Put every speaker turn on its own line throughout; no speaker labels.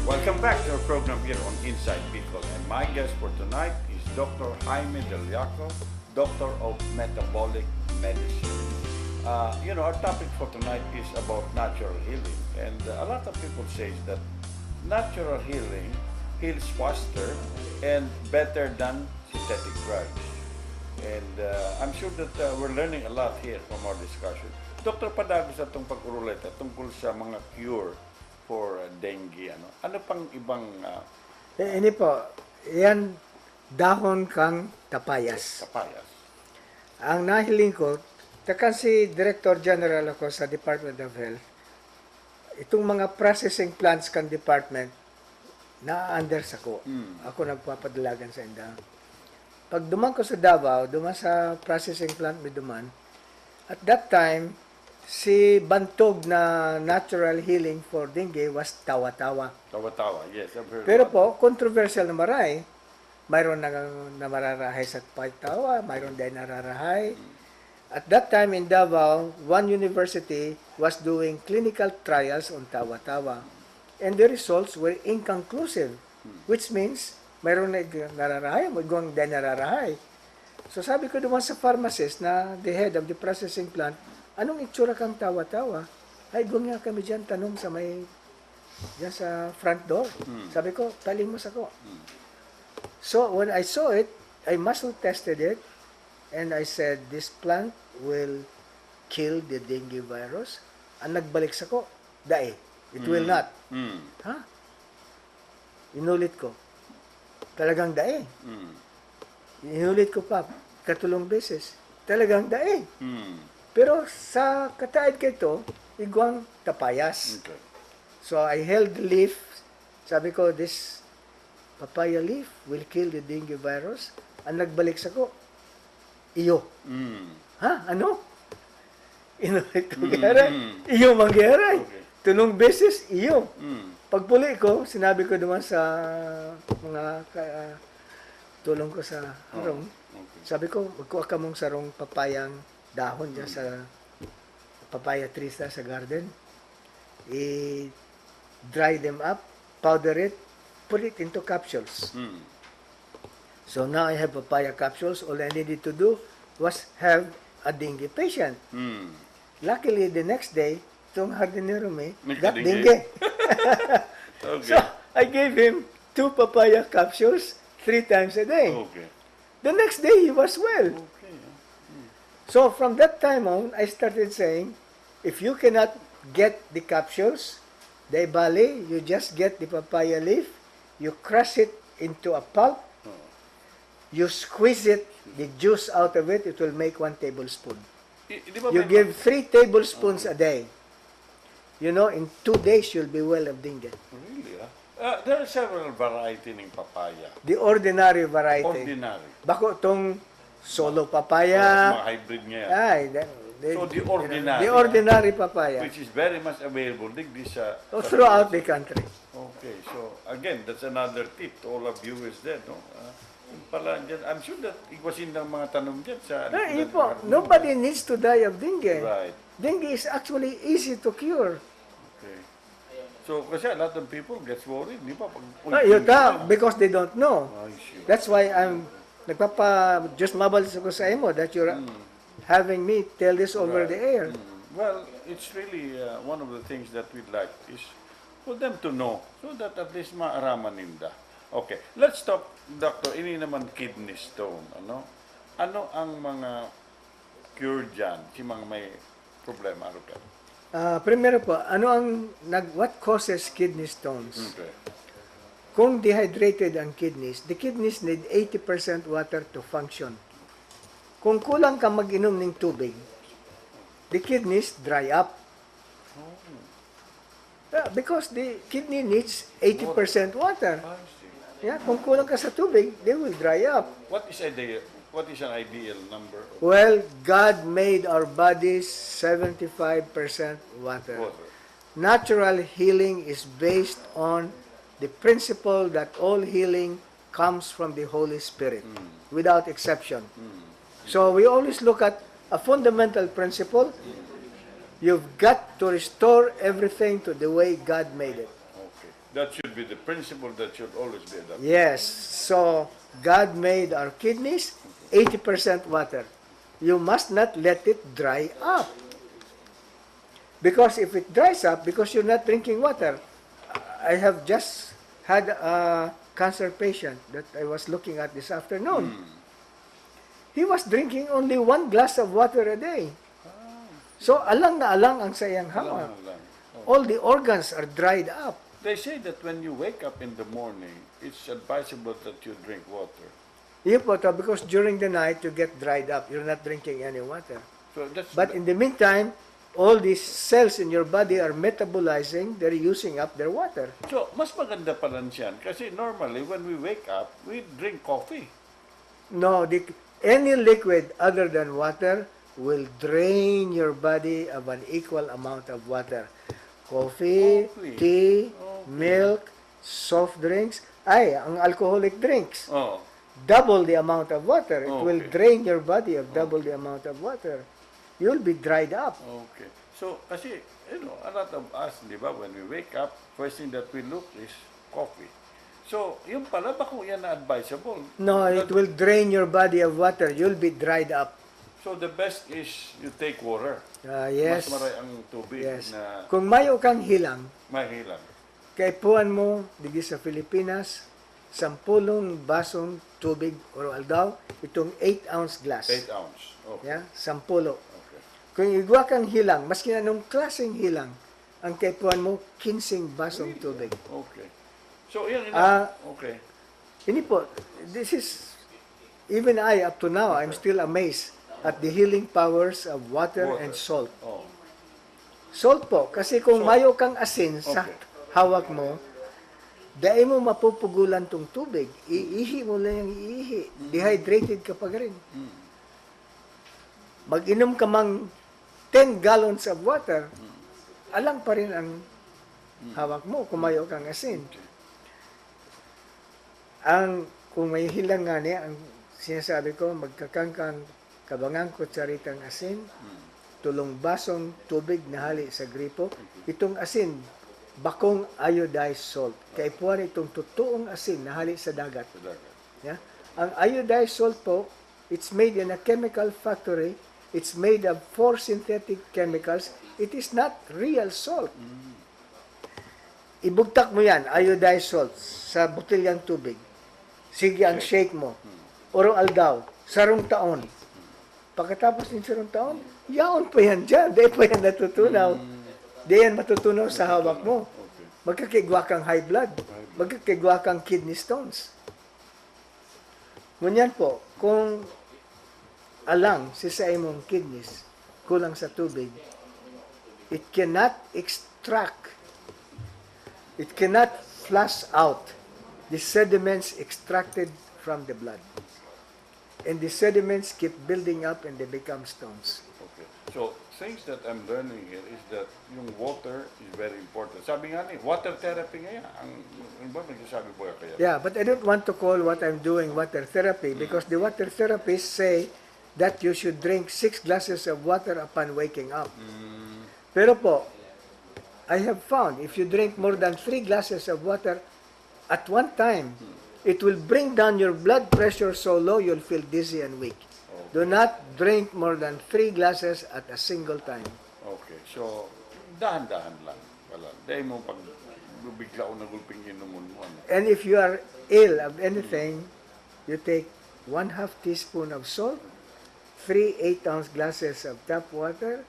Welcome back to our program here on Inside Bicol. And my guest for tonight is Dr. Jaime Del Yaco, Doctor of Metabolic Medicine. Our topic for tonight is about natural healing. And a lot of people say that natural healing heals faster and better than synthetic drugs. And I'm sure that we're learning a lot here from our discussion. Dr. Padagos sa itong pag-uruleta tungkol sa mga cure for dengue. Ano pang ibang
Ini po, yan dahon kang tapayas.
kapayas?
Ang nahiling ko, kasi Director General ako sa Department of Health, itong mga processing plants kan department, na-under sa ko. Ako nagpapadalagan sa inda. Pag duman ko sa Davao, duman sa processing plant may duman, at that time, si bantog na natural healing for dengue was tawa-tawa.
Tawa-tawa, yes, I've heard
Pero
about
po, controversial na maray. Mayroon na mararahay sa tawa, mayroon din nararahay. At that time in Davao, one university was doing clinical trials on tawa-tawa. And the results were inconclusive, which means mayroon na nararahay, mayroon din nararahay. So sabi ko naman sa pharmacist na the head of the processing plant, anong itsura kang tawa-tawa? Ay, nga kami dyan, tanong sa may, dyan sa front door. Sabi ko, talimos ako. So, when I saw it, I muscle tested it, and I said, this plant will kill the dengue virus. Ang nagbalik sa ko, dae. It will not. Ha? Inulit ko. Talagang dae. Inulit ko pa, katulong beses. Talagang dae. Pero sa kataid kito, igwang tapayas.
Okay.
So I held the leaf. Sabi ko, this papaya leaf will kill the dengue virus. Ang nagbalik sa ko, iyo. Ha? Ano? Inulit ko garay. Iyo manggaray.
Okay.
Tunong beses, iyo. Pagpuli ko, sinabi ko naman sa mga tulong ko sa harong.
Okay.
Sabi ko, magkuha ka mong sarong papayang dahon dyan sa papaya trees sa garden. I-dry them up, powder it, put it into capsules. So now I have papaya capsules. All I needed to do was have a dengue patient. Luckily, the next day, itong hardinero me got dengue.
Okay.
So I gave him 2 papaya capsules 3 times a day.
Okay.
The next day, he was well.
Okay.
So from that time on, I started saying, if you cannot get the capsules, the bali, you just get the papaya leaf, you crush it into a pulp, you squeeze it, the juice out of it, it will make 1 tablespoon.
Di ba
You
may-
give 3 tablespoons a day. You know, in 2 days, you'll be well of dengue.
Really, there are several variety ng papaya.
The ordinary variety.
Ordinary.
Bako itong solo
Mga
papaya.
hybrid ngayon.
Ay,
So, the ordinary.
The ordinary papaya.
Which is very much available sa
Throughout the country.
Okay, so again, that's another tip to all of viewers there, no? Pala dyan, I'm sure that ikwasin ng mga tanong dyan sa...
Yun po, nobody needs to die of dengue.
Right.
Dengue is actually easy to cure.
Okay. So, kasi a lot of people gets worried, di ba?
Because they don't know.
I see.
That's why I'm just mabal ko sa imo that you're having me tell this over the air.
Well, it's really one of the things that we'd like is for them to know so that at least maaraman nila. Okay, let's talk, Doctor, ini naman kidney stone, ano? Ano ang mga cure dyan, si mga may problema, ano ka?
Primero po, what causes kidney stones?
Okay.
Kung dehydrated ang kidneys, the kidneys need 80% water to function. Kung kulang ka mag-inom ng tubig, the kidneys dry up. Because the kidney needs 80% water.
I see.
Yeah, kung kulang ka sa tubig, they will dry up.
What is an ideal number of
Well, God made our bodies 75% water.
water?
Natural healing is based on the principle that all healing comes from the Holy Spirit, without exception. So we always look at a fundamental principle. You've got to restore everything to the way God made it.
Okay. That should be the principle that should always be adopted.
Yes. So God made our kidneys 80% water. You must not let it dry up. Because if it dries up, because you're not drinking water, I have just had a cancer patient that I was looking at this afternoon. He was drinking only 1 glass of water a day. So alang na alang ang sayang hawak.
Alam.
All the organs are dried up.
They say that when you wake up in the morning, it's advisable that you drink water.
Because during the night you get dried up. You're not drinking any water.
So that's
But in the meantime, all these cells in your body are metabolizing. They're using up their water.
so mas maganda pa lang siyan kasi normally when we wake up, we drink coffee.
No, any liquid other than water will drain your body of an equal amount of water. Coffee, tea, milk, soft drinks. Ang alcoholic drinks.
Oh.
Double the amount of water. It will
Okay.
drain your body of double the amount of water. You'll be dried up.
Okay. So, kasi, a lot of us, di ba, when we wake up, first thing that we look is coffee. So, yun pala, baka yan na advisable.
No, it will drain your body of water. You'll be dried up.
So, the best is you take water.
Yes.
Mas maray ang tubig
Yes.
na
Kung mayo kang hilang,
mahilang.
kay puan mo, digi sa Pilipinas, 10 basong tubig or aldaw, itong 8-ounce glass.
8 ounce. Okay.
Yeah, 10.
Okay.
Kung igwa kang hilang, maski na nung klaseng hilang, ang kay puan mo, 15 basong tubig.
Okay. So, yan. Okay.
Ini po, this is, even I, up to now, I'm still amazed at the healing powers of water and salt.
Oh.
Salt po, kasi kung
Salt.
mayo kang asin sa
Okay.
hawak mo, dahil mo mapupugulan tong tubig, iihi mo lang yung iihi. Dehydrated ka pa rin. Mag-inom ka mang 10 gallons of water, alang pa rin ang hawak mo kung mayo kang asin. Kung may hilang nga niya, ang sinasabi ko, magkakangkang kabangang kutsaritang asin, tulong basong tubig na hali sa gripo. Itong asin, bakong iodized salt. Kaya po itong totoong asin na hali sa dagat. Yeah? Ang iodized salt po, it's made in a chemical factory. It's made of 4 synthetic chemicals. It is not real salt. Ibugtak mo yan, iodized salt, sa botilyang tubig. Sige ang shake mo. Oro aldaw, sarong taon. Pagkatapos ng sarong taon, yaon pa yan dyan. Di pa yan natutunaw. Di yan matutunaw sa hawak mo. Magkakigwa kang high blood. Magkakigwa kang kidney stones. Ngunyan po, kung alang sa imong kidneys, kulang sa tubig, it cannot extract, it cannot flush out the sediments extracted from the blood. And the sediments keep building up and they become stones.
Okay. So, things that I'm learning here is that yung water is very important. Sabi nga ni, water therapy nga yan. Ang iba nagsasabi po kaya.
Yeah, but I don't want to call what I'm doing water therapy because the water therapists say that you should drink 6 glasses of water upon waking up. Pero po, I have found if you drink more than 3 glasses of water at one time, it will bring down your blood pressure so low you'll feel dizzy and weak. Do not drink more than 3 glasses at a single time.
Okay. So, dahan-dahan lang. Wala. Dahil mo pag bigla o nagulping inumun mo.
And if you are ill of anything, you take 1/2 teaspoon of salt, 3 8-ounce glasses of tap water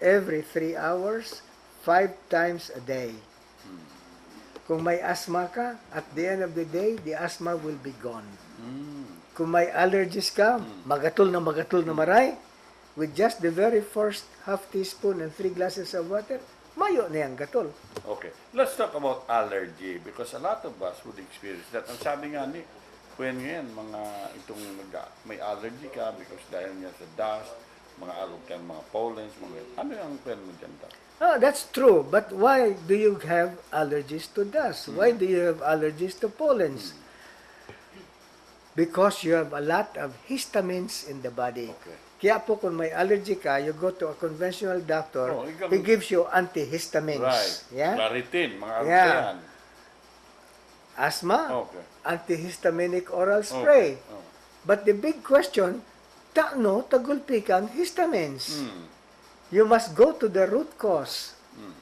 every 3 hours, 5 times a day. Kung may asthma ka, at the end of the day, the asthma will be gone. Kung may allergies ka, magatol na maray, with just the very first half teaspoon and 3 glasses of water, mayo na yung gatol.
Okay. Let's talk about allergy because a lot of us would experience that. Ang sabi nga ni, when ngayon, may allergy ka because dahil niya sa dust, mga alog kang mga pollens, ano yung pen mo dyan?
Oh, that's true. But why do you have allergies to dust? Why do you have allergies to pollens? Because you have a lot of histamines in the body.
Okay.
Kaya po kung may allergy ka, you go to a conventional doctor,
Oh,
he gives you antihistamines.
Right.
Yeah?
Claritin, mga alog
Yeah.
yan.
asthma,
Okay.
antihistaminic oral spray.
Okay. Oh.
But the big question, taano tagulpikan histamines?
Mm.
You must go to the root cause.
Mm.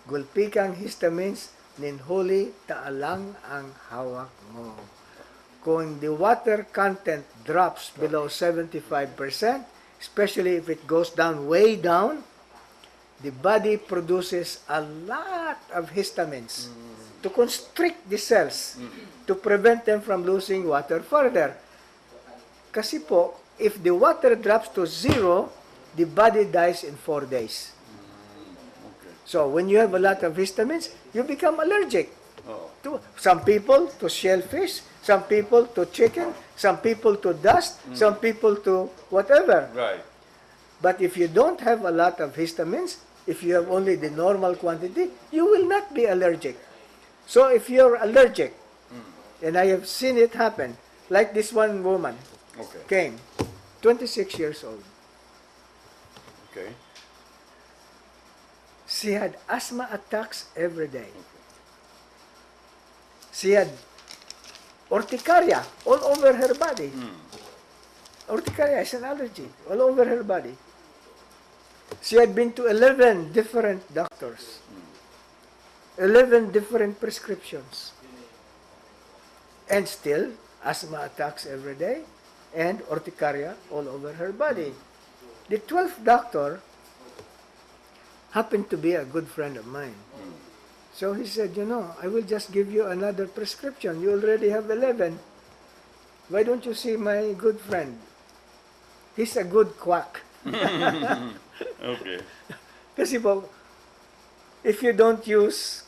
Gulpikang histamines ninhuli taalang ang hawak mo. Kung the water content drops below 75%, especially if it goes down, way down, the body produces a lot of histamines to constrict the cells, to prevent them from losing water further. Kasi po, if the water drops to zero, the body dies in 4 days.
Okay.
So when you have a lot of histamines, you become allergic.
Oh.
To some people to shellfish, some people to chicken, some people to dust, some people to whatever.
Right.
But if you don't have a lot of histamines, if you have only the normal quantity, you will not be allergic. So if you're allergic, and I have seen it happen, like this one woman
Okay.
came, 26 years old.
Okay.
She had asthma attacks every day. She had urticaria all over her body. Urticaria is an allergy all over her body. She had been to 11 different doctors, 11 different prescriptions, and still asthma attacks every day and urticaria all over her body. The 12th doctor happened to be a good friend of mine. So he said, I will just give you another prescription. You already have 11. Why don't you see my good friend? He's a good quack.
Okay.
Kasi po, if you don't use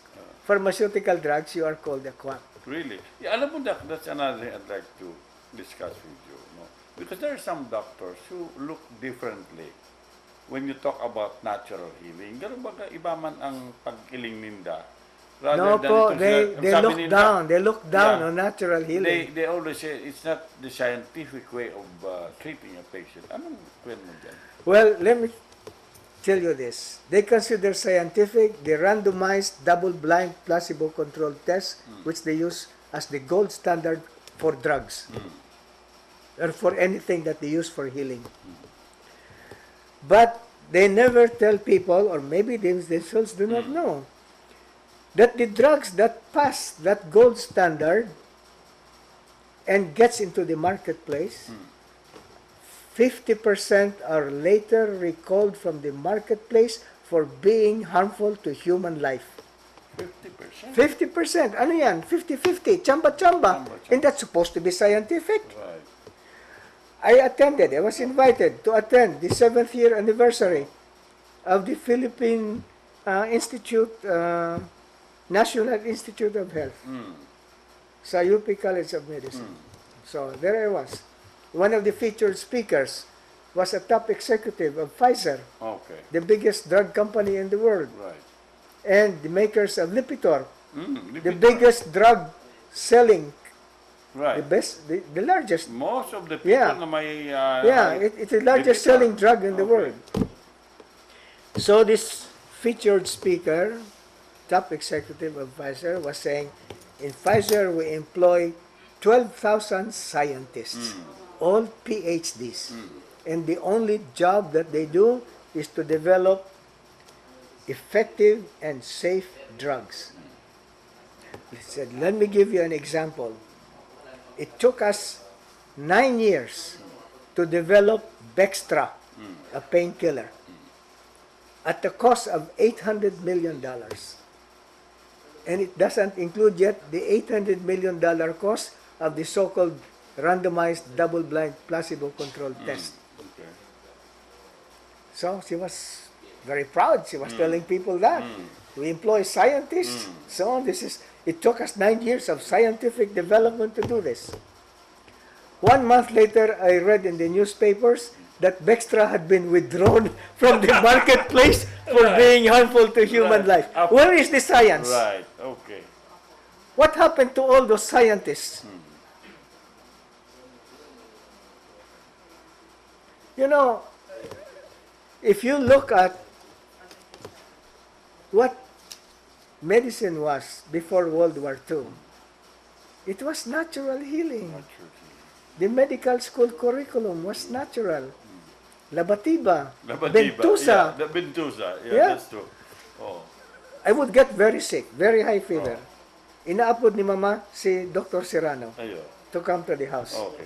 pharmaceutical drugs, you are called a quack.
Really? Yeah, alam mo, that's another thing I'd like to discuss with you. No? Because there are some doctors who look differently when you talk about natural healing. Ganun ba iba man ang pag-iling ninda?
No po, they look down. They look down
Yeah.
on natural healing.
They always say it's not the scientific way of treating a patient. Anong kwento mo dyan?
Well, let me tell you this. They consider scientific the randomized double-blind placebo-controlled test, which they use as the gold standard for drugs or for anything that they use for healing. But they never tell people, or maybe they themselves do not know, that the drugs that pass that gold standard and gets into the marketplace, 50% are later recalled from the marketplace for being harmful to human life.
50%?
50%. Ano yan? 50-50. Chamba-chamba. And that's supposed to be scientific.
Right.
I was invited to attend the 7th year anniversary of the Philippine National Institute of Health sa UP College of Medicine. So there I was. One of the featured speakers was a top executive of Pfizer,
Okay.
the biggest drug company in the world,
Right.
and the makers of Lipitor, the
Lipitor.
biggest drug selling,
Right.
the largest.
Most of the people
Yeah.
na may...
It's the largest
Lipitor.
selling drug in the
Okay.
world. So this featured speaker, top executive of Pfizer, was saying, in Pfizer we employ 12,000 scientists, all PhDs. And the only job that they do is to develop effective and safe drugs. He said, let me give you an example. It took us 9 years to develop Bextra, a painkiller, at the cost of $800 million. And it doesn't include yet the $800 million cost of the so-called randomized double-blind placebo-controlled test.
Okay.
So she was very proud. She was telling people that. We employ scientists. So it took us 9 years of scientific development to do this. 1 month later, I read in the newspapers that Bextra had been withdrawn from the marketplace for being harmful to human life. Where is the science?
Right. Okay.
What happened to all those scientists? You know, if you look at what medicine was before World War II, It was natural healing.
Natural healing.
The medical school curriculum was natural. Labatiba,
Labatiba.
Bentusa.
Yeah, the Bentusa. Yeah,
Yeah.
that's true. Oh.
I would get very sick, very high fever. Inaapod ni Mama si Dr. Serrano
Ayo.
to come to the house.
Okay.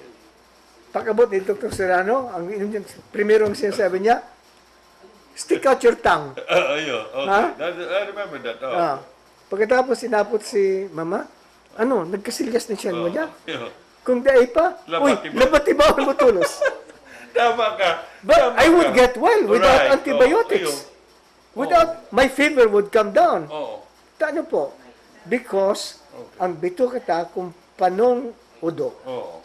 Pag-abot ni Dr. Serrano, ang primerong sinasabi niya, stick out your tongue.
Ayo. Okay.
Ha?
I remember that. Oh.
Ah. Pagkatapos sinapot si Mama, ano, nagkasilyas na siya mo niya.
Ayo.
Kung dai pa,
Labatiba.
labatiba mo tulos.
Tama ka.
But
Tama
I would
ka.
get well without
Right.
antibiotics.
Oh,
Without, my fever would come down.
Oh.
Tano po? Because,
Okay.
ang bito kita kung panong udo,
Oh.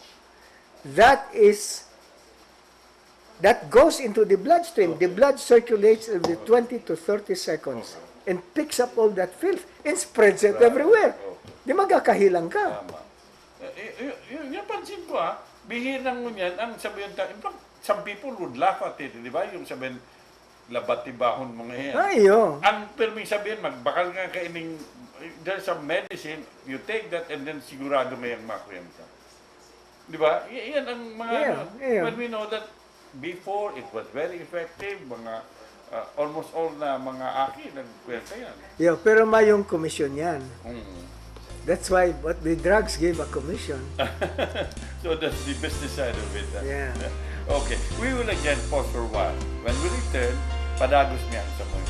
that goes into the bloodstream. The blood circulates every 20 to 30 seconds and picks up all that filth and spreads it everywhere.
Okay.
Di magkakahilang ka.
Tama. Yung pansin ko bihirang mo yan, ang sabihin in fact, some people would laugh at it, di ba? Yung sabihin, labatibahon mo ngayon.
Ayo.
Ang perming sabihin, magbakal nga kaining, there's some medicine, you take that and then sigurado may ang makrem ka. Di ba? Yan ang mga, when we know that before, it was very effective, mga, almost all na mga aki, nagkwenta yan.
Yeah, pero may yung commission yan.
Mm.
That's why but the drugs gave a commission.
So that's the business side of it.
Yeah.
Okay, we will again pause for a while. When we return, padagos niya sa mga